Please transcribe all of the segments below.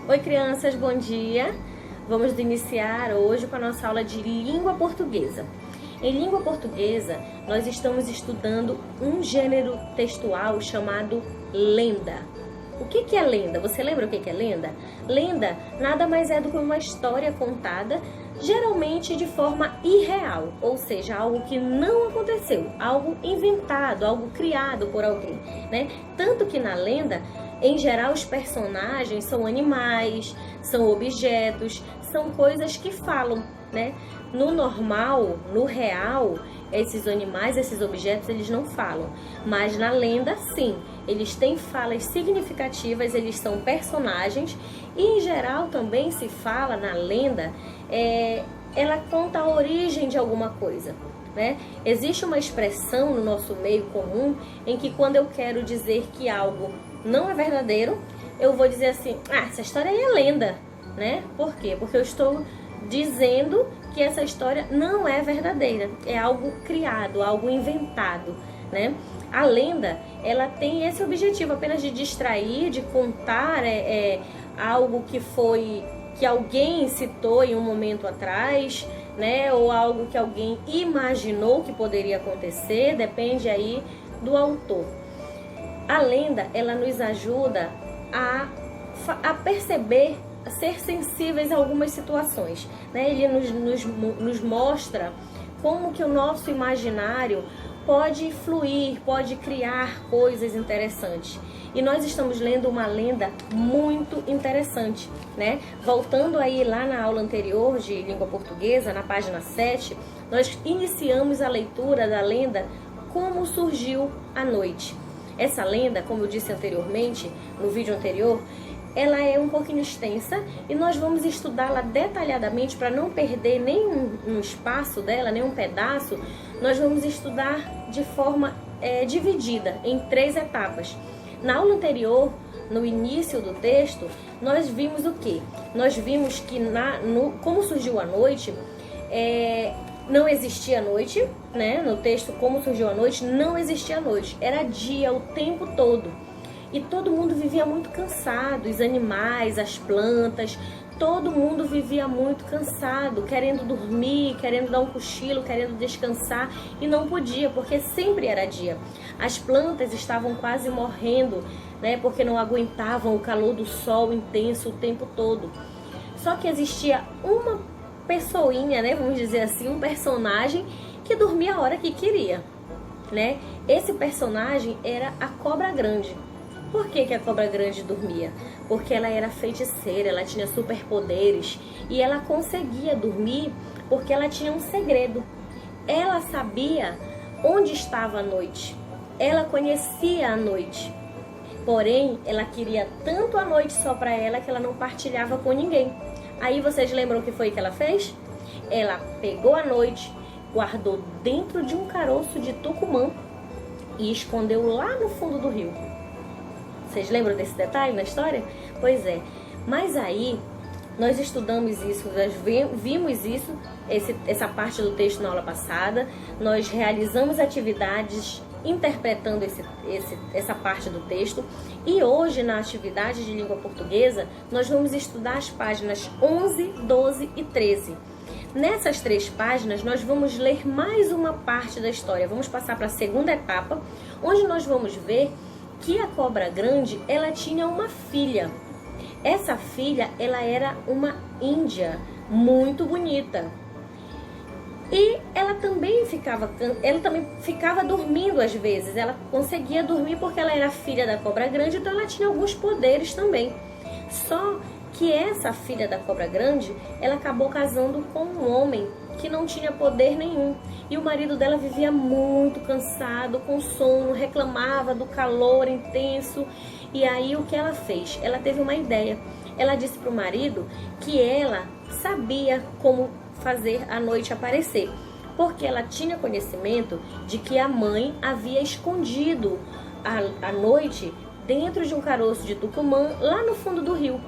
Oi crianças, bom dia! Vamos iniciar hoje com a nossa aula de língua portuguesa. Em língua portuguesa, nós estamos estudando um gênero textual chamado lenda. O que é lenda? Você lembra o que é lenda? Lenda nada mais é do que uma história contada, geralmente de forma irreal, ou seja, algo que não aconteceu, algo inventado, algo criado por alguém, né? Tanto que na lenda, em geral, os personagens são animais, são objetos, são coisas que falam, né? No normal, no real, esses animais, esses objetos, eles não falam. Mas na lenda, sim, eles têm falas significativas, eles são personagens. E, em geral, também se fala na lenda, ela conta a origem de alguma coisa, né? Existe uma expressão no nosso meio comum em que quando eu quero dizer que algo não é verdadeiro, eu vou dizer assim, essa história aí é lenda, né? Por quê? Porque eu estou dizendo que essa história não é verdadeira, é algo criado, algo inventado, né? A lenda, ela tem esse objetivo apenas de distrair, de contar algo que alguém citou em um momento atrás, né? Ou algo que alguém imaginou que poderia acontecer, depende aí do autor. A lenda, ela nos ajuda a perceber, a ser sensíveis a algumas situações, né? Ele nos mostra como que o nosso imaginário pode fluir, pode criar coisas interessantes. E nós estamos lendo uma lenda muito interessante, né? Voltando aí lá na aula anterior de língua portuguesa, na página 7, nós iniciamos a leitura da lenda Como Surgiu a Noite. Essa lenda, como eu disse anteriormente, no vídeo anterior, ela é um pouquinho extensa e nós vamos estudá-la detalhadamente para não perder nenhum espaço dela, nenhum pedaço. Nós vamos estudar de forma dividida em 3 etapas. Na aula anterior, no início do texto, nós vimos o quê? Nós vimos que Como Surgiu a Noite, não existia noite, né? No texto Como Surgiu a Noite, não existia noite. Era dia o tempo todo. E todo mundo vivia muito cansado, os animais, as plantas, todo mundo vivia muito cansado, querendo dormir, querendo dar um cochilo, querendo descansar e não podia, porque sempre era dia. As plantas estavam quase morrendo, né? Porque não aguentavam o calor do sol intenso o tempo todo. Só que existia uma pessoinha, né? Vamos dizer assim, um personagem que dormia a hora que queria, né? Esse personagem era a Cobra Grande. Por que a Cobra Grande dormia? Porque ela era feiticeira, ela tinha superpoderes e ela conseguia dormir porque ela tinha um segredo. Ela sabia onde estava a noite, ela conhecia a noite, porém ela queria tanto a noite só para ela que ela não partilhava com ninguém. Aí vocês lembram o que foi que ela fez? Ela pegou a noite, guardou dentro de um caroço de tucumã e escondeu lá no fundo do rio. Vocês lembram desse detalhe na história? Pois é. Mas aí, nós estudamos isso, nós vimos isso, essa parte do texto na aula passada. Nós realizamos atividades interpretando essa parte do texto. E hoje, na atividade de língua portuguesa, nós vamos estudar as páginas 11, 12 e 13. Nessas 3 páginas, nós vamos ler mais uma parte da história. Vamos passar para a segunda etapa, onde nós vamos ver que a Cobra Grande, ela tinha uma filha. Essa filha, ela era uma índia muito bonita. E ela também ficava dormindo às vezes. Ela conseguia dormir porque ela era filha da Cobra Grande, então ela tinha alguns poderes também. Só que essa filha da Cobra Grande, ela acabou casando com um homem que não tinha poder nenhum. E o marido dela vivia muito cansado, com sono, reclamava do calor intenso. E aí o que ela fez? Ela teve uma ideia. Ela disse para o marido que ela sabia como fazer a noite aparecer, porque ela tinha conhecimento de que a mãe havia escondido a noite dentro de um caroço de tucumã lá no fundo do rio.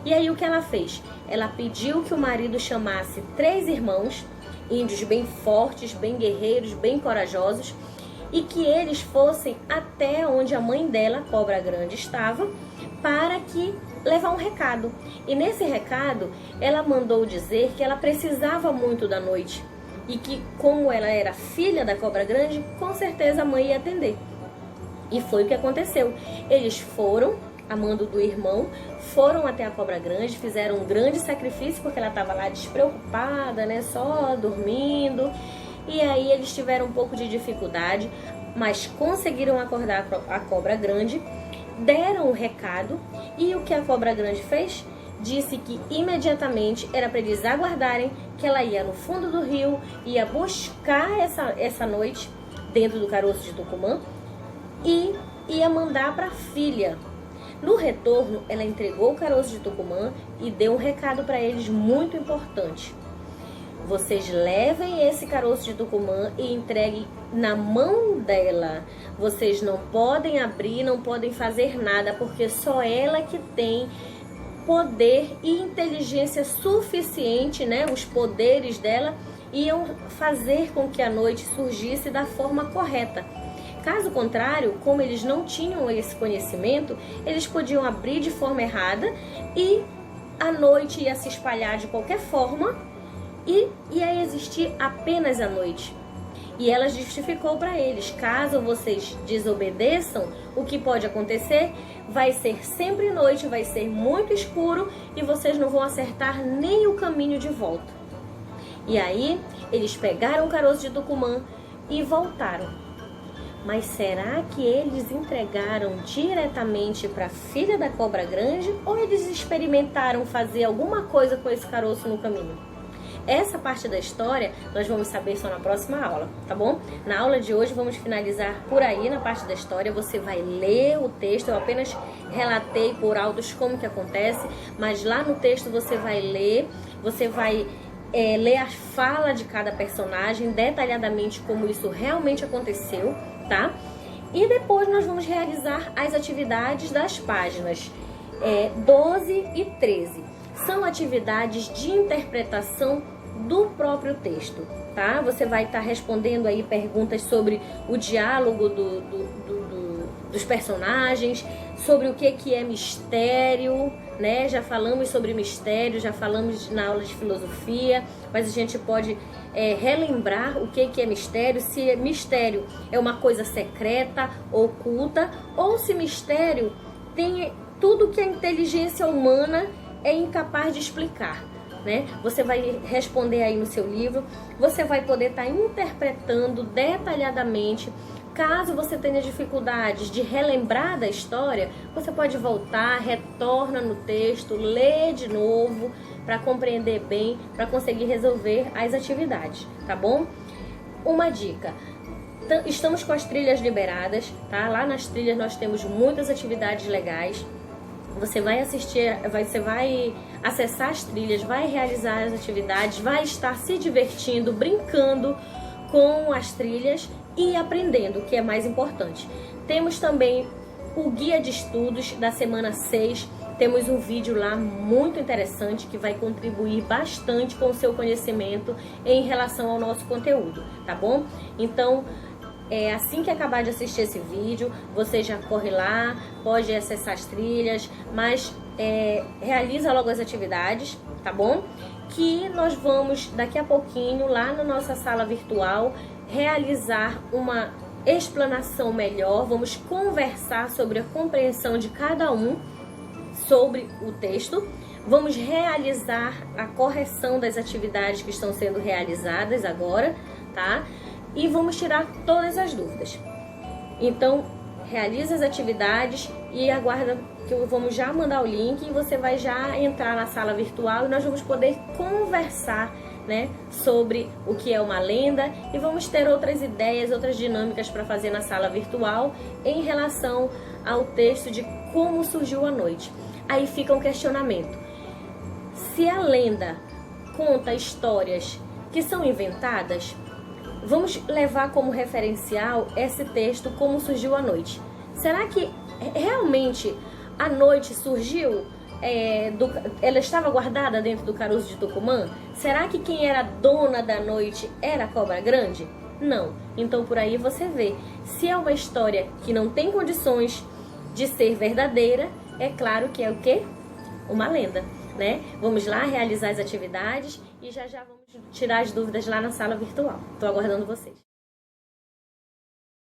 E aí o que ela fez? Ela pediu que o marido chamasse 3 irmãos, índios bem fortes, bem guerreiros, bem corajosos, e que eles fossem até onde a mãe dela, a cobra grande, estava, para que levar um recado. E nesse recado, ela mandou dizer que ela precisava muito da noite e que, como ela era filha da cobra grande, com certeza a mãe ia atender. E foi o que aconteceu. Eles foram, a mando do irmão, foram até a cobra grande, fizeram um grande sacrifício porque ela estava lá despreocupada, né, só dormindo. E aí eles tiveram um pouco de dificuldade, mas conseguiram acordar a cobra grande, deram o recado, e o que a cobra grande fez? Disse que imediatamente era para eles aguardarem, que ela ia no fundo do rio, ia buscar essa noite dentro do caroço de Tucumã e ia mandar para a filha. No retorno, ela entregou o caroço de Tucumã e deu um recado para eles muito importante. Vocês levem esse caroço de Tucumã e entreguem na mão dela. Vocês não podem abrir, não podem fazer nada, porque só ela que tem poder e inteligência suficiente, né? Os poderes dela iam fazer com que a noite surgisse da forma correta. Caso contrário, como eles não tinham esse conhecimento, eles podiam abrir de forma errada e a noite ia se espalhar de qualquer forma e ia existir apenas a noite. E ela justificou para eles: caso vocês desobedeçam, o que pode acontecer vai ser sempre noite, vai ser muito escuro e vocês não vão acertar nem o caminho de volta. E aí eles pegaram o caroço de Tucumã e voltaram. Mas será que eles entregaram diretamente para a filha da cobra grande ou eles experimentaram fazer alguma coisa com esse caroço no caminho? Essa parte da história nós vamos saber só na próxima aula, tá bom? Na aula de hoje vamos finalizar por aí na parte da história. Você vai ler o texto, eu apenas relatei por áudios como que acontece, mas lá no texto você vai ler, você vai ler a fala de cada personagem detalhadamente como isso realmente aconteceu, tá? E depois nós vamos realizar as atividades das páginas 12 e 13. São atividades de interpretação do próprio texto, tá? Você vai estar respondendo aí perguntas sobre o diálogo dos personagens, sobre o que é mistério, né? Já falamos sobre mistério, já falamos na aula de filosofia, mas a gente pode relembrar o que é mistério, se mistério é uma coisa secreta, oculta, ou se mistério tem tudo que a inteligência humana é incapaz de explicar, né? Você vai responder aí no seu livro, você vai poder estar interpretando detalhadamente. Caso você tenha dificuldades de relembrar da história, você pode voltar, retorna no texto, lê de novo para compreender bem, para conseguir resolver as atividades, tá bom? Uma dica: estamos com as trilhas liberadas, tá? Lá nas trilhas nós temos muitas atividades legais. Você vai assistir, você vai acessar as trilhas, vai realizar as atividades, vai estar se divertindo, brincando com as trilhas e aprendendo, o que é mais importante. Temos também o guia de estudos da semana 6. Temos um vídeo lá muito interessante que vai contribuir bastante com o seu conhecimento em relação ao nosso conteúdo, tá bom? Então, assim que acabar de assistir esse vídeo, você já corre lá, pode acessar as trilhas, mas realiza logo as atividades, tá bom? Que nós vamos daqui a pouquinho lá na nossa sala virtual realizar uma explanação melhor, vamos conversar sobre a compreensão de cada um sobre o texto, vamos realizar a correção das atividades que estão sendo realizadas agora, tá? E vamos tirar todas as dúvidas. Então, realiza as atividades e aguarda que vamos já mandar o link e você vai já entrar na sala virtual e nós vamos poder conversar, né, sobre o que é uma lenda e vamos ter outras ideias, outras dinâmicas para fazer na sala virtual em relação ao texto de como surgiu a noite. Aí fica um questionamento: se a lenda conta histórias que são inventadas, vamos levar como referencial esse texto, Como Surgiu a Noite. Será que realmente a noite surgiu, ela estava guardada dentro do caroço de Tucumã? Será que quem era dona da noite era a cobra grande? Não. Então por aí você vê. Se é uma história que não tem condições de ser verdadeira, é claro que é o quê? Uma lenda, né? Vamos lá realizar as atividades e já vamos tirar as dúvidas lá na sala virtual. Estou aguardando vocês.